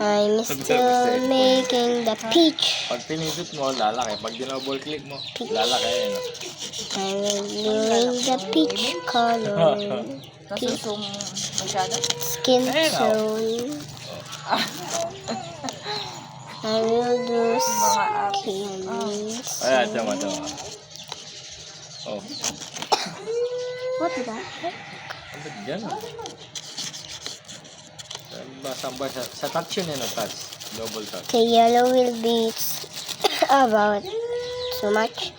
I'm still making the peach. Pag pinindot mo, lalaki. Pag dinouble click mo, lalaki. Ano? I'm doing the peach color. Peach Nasusum masyado. skin tone. I will do skin. Ayan, tama. Oh. What is that? Ang ba't gano'n? Saan ba? Sa touch yun touch. Double touch. The yellow will be about so much.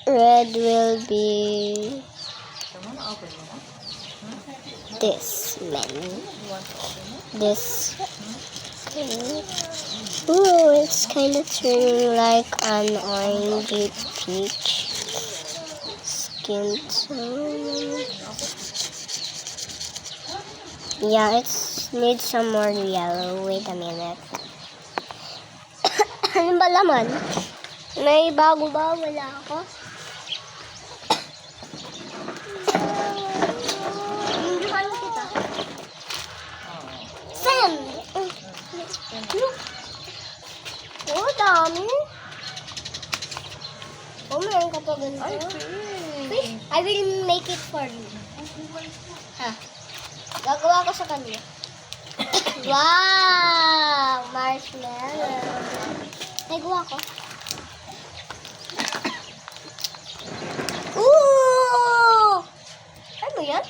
Red will be this many. This. Ooh, it's kind of turning like an orangey peach skin tone. Yeah, it's needs some more yellow. Wait a minute. Ano ba laman? May bago ba? Wala ako. Hinduhan kita. Send! Look! Oh, dami. Oh, meron ka pa ganito. Wait, I will make it for you. Ha? Gagawa ko sa kanya. Wow! Marshmallow. Nagawa ko. Ooh! Ano yan?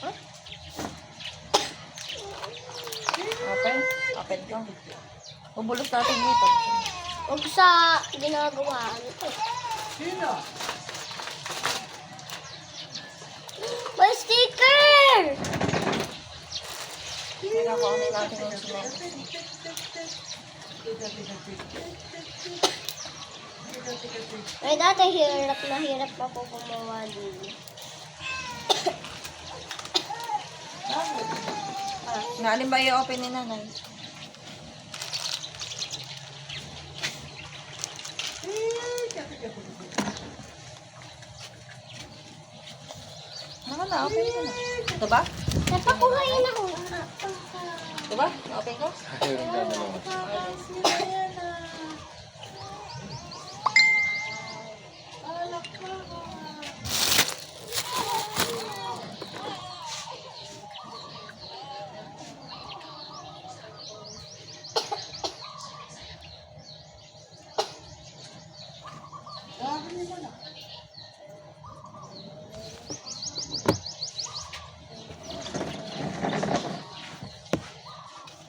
Huh? Open ka. Ubulot natin dito. Huwag sa ginagawaan ko. May sticker! Pinakuha natin yung smell. Ay, dati hirap na po gumawa din. Naalin ba i-open ni nanay? Na-open ko na. Ito ba? Napakuhain ako. Ito ba? Na-open ko? Ayun, gano'n.